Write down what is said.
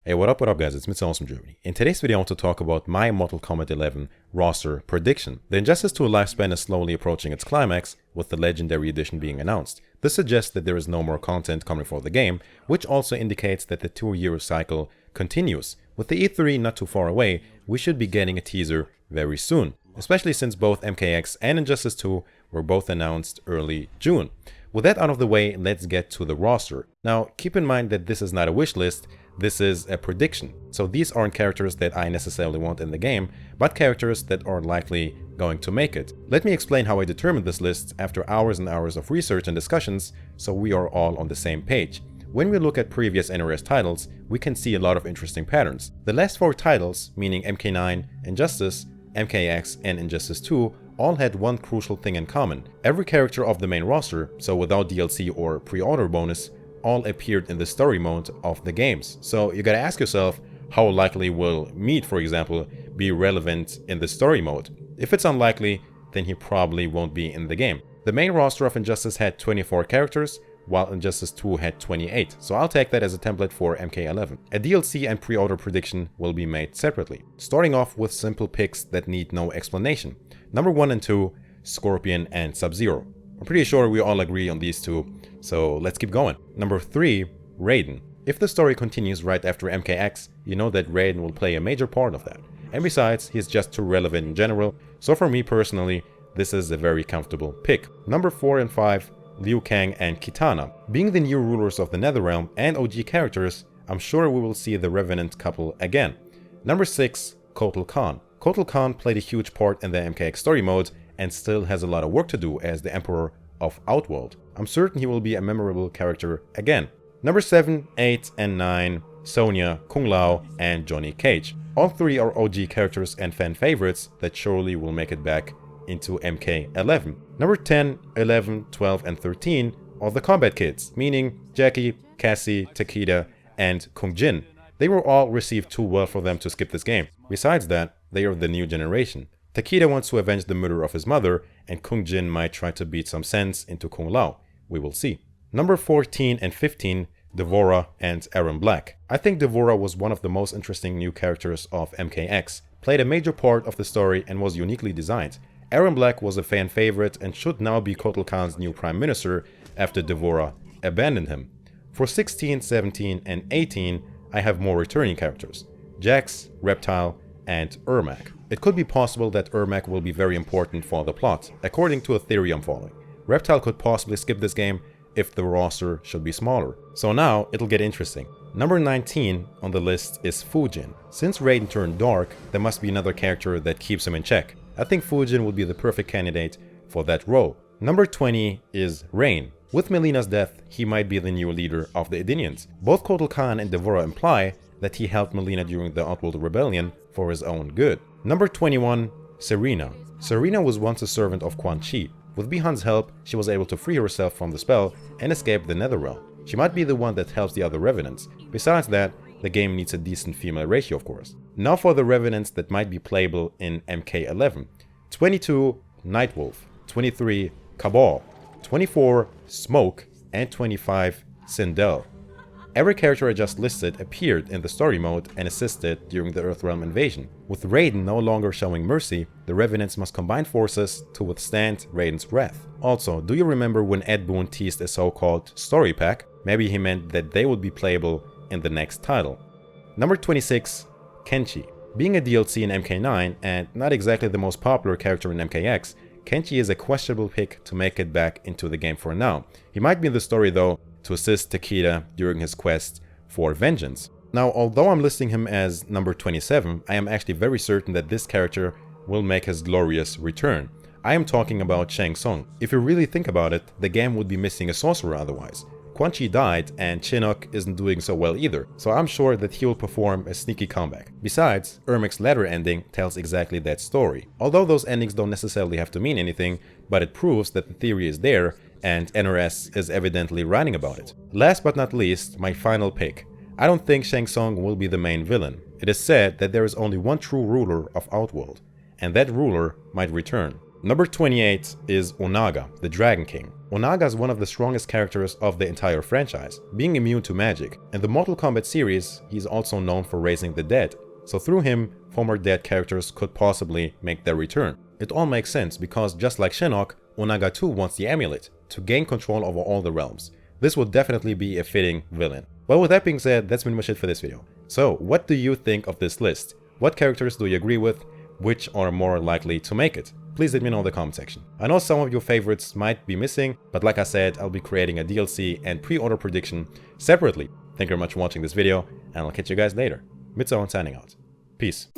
Hey, what up guys, it's Mitsuownes from Germany. In today's video I want to talk about my Mortal Kombat 11 roster prediction. The Injustice 2 lifespan is slowly approaching its climax, with the Legendary Edition being announced. This suggests that there is no more content coming for the game, which also indicates that the 2-year cycle continues. With the E3 not too far away, we should be getting a teaser very soon, especially since both MKX and Injustice 2 were both announced early June. With that out of the way, let's get to the roster. Now, keep in mind that this is not a wish list, this is a prediction. So these aren't characters that I necessarily want in the game, but characters that are likely going to make it. Let me explain how I determined this list after hours and hours of research and discussions, so we are all on the same page. When we look at previous NRS titles, we can see a lot of interesting patterns. The last 4 titles, meaning MK9, Injustice, MKX, and Injustice 2, all had one crucial thing in common. Every character of the main roster, so without DLC or pre-order bonus, all appeared in the story mode of the games. So you gotta ask yourself, how likely will Meat, for example, be relevant in the story mode? If it's unlikely, then he probably won't be in the game. The main roster of Injustice had 24 characters, while Injustice 2 had 28, so I'll take that as a template for MK11. A DLC and pre-order prediction will be made separately, starting off with simple picks that need no explanation. Number 1 and 2, Scorpion and Sub-Zero. I'm pretty sure we all agree on these two, so let's keep going. Number 3, Raiden. If the story continues right after MKX, you know that Raiden will play a major part of that. And besides, he's just too relevant in general, so for me personally, this is a very comfortable pick. Number 4 and 5, Liu Kang and Kitana. Being the new rulers of the Netherrealm and OG characters, I'm sure we will see the Revenant couple again. Number 6, Kotal Khan. Kotal Khan played a huge part in the MKX story mode and still has a lot of work to do as the Emperor of Outworld. I'm certain he will be a memorable character again. Number 7, 8, and 9, Sonya, Kung Lao, and Johnny Cage. All 3 are OG characters and fan favorites that surely will make it back into MK11. Number 10, 11, 12, and 13 are the Kombat kids, meaning Jackie, Cassie, Takeda, and Kung Jin. They were all received too well for them to skip this game. Besides that, they are the new generation. Takeda wants to avenge the murder of his mother, and Kung Jin might try to beat some sense into Kung Lao. We will see. Number 14 and 15, Devora and Aaron Black. I think Devora was one of the most interesting new characters of MKX, played a major part of the story and was uniquely designed. Aaron Black was a fan favorite and should now be Kotal Khan's new prime minister after Devora abandoned him. For 16, 17, and 18, I have more returning characters: Jax, Reptile, and Ermac. It could be possible that Ermac will be very important for the plot, according to a theory I'm following. Reptile could possibly skip this game if the roster should be smaller. So now it'll get interesting. Number 19 on the list is Fujin. Since Raiden turned dark, there must be another character that keeps him in check. I think Fujin would be the perfect candidate for that role. Number 20 is Rain. With Mileena's death, he might be the new leader of the Edenians. Both Kotal Khan and Devora imply that he helped Mileena during the Outworld Rebellion for his own good. Number 21, Serena. Serena was once a servant of Quan Chi. With Bi-Han's help, she was able to free herself from the spell and escape the Netherrealm. She might be the one that helps the other Revenants. Besides that, the game needs a decent female ratio, of course. Now for the Revenants that might be playable in MK11. 22, Nightwolf. 23, Cabal. 24, Smoke. And 25, Sindel. Every character I just listed appeared in the story mode and assisted during the Earthrealm invasion. With Raiden no longer showing mercy, the Revenants must combine forces to withstand Raiden's wrath. Also, do you remember when Ed Boon teased a so-called story pack? Maybe he meant that they would be playable in the next title. Number 26, Kenji. Being a DLC in MK9 and not exactly the most popular character in MKX, Kenji is a questionable pick to make it back into the game for now. He might be in the story though, to assist Takeda during his quest for vengeance. Now, although I'm listing him as number 27, I am actually very certain that this character will make his glorious return. I am talking about Shang Tsung. If you really think about it, the game would be missing a sorcerer otherwise. Quan Chi died and Chinook isn't doing so well either, so I'm sure that he will perform a sneaky comeback. Besides, Ermac's latter ending tells exactly that story. Although those endings don't necessarily have to mean anything, but it proves that the theory is there and NRS is evidently writing about it. Last but not least, my final pick. I don't think Shang Tsung will be the main villain. It is said that there is only one true ruler of Outworld, and that ruler might return. Number 28 is Onaga, the Dragon King. Onaga is one of the strongest characters of the entire franchise, being immune to magic. In the Mortal Kombat series, he's also known for raising the dead, so through him, former dead characters could possibly make their return. It all makes sense because just like Shinnok, Onaga too wants the amulet to gain control over all the realms. This would definitely be a fitting villain. Well, with that being said, that's pretty much it for this video. So, what do you think of this list? What characters do you agree with? Which are more likely to make it? Please let me know in the comment section. I know some of your favorites might be missing, but like I said, I'll be creating a DLC and pre-order prediction separately. Thank you very much for watching this video, and I'll catch you guys later. Mitsuownes signing out. Peace.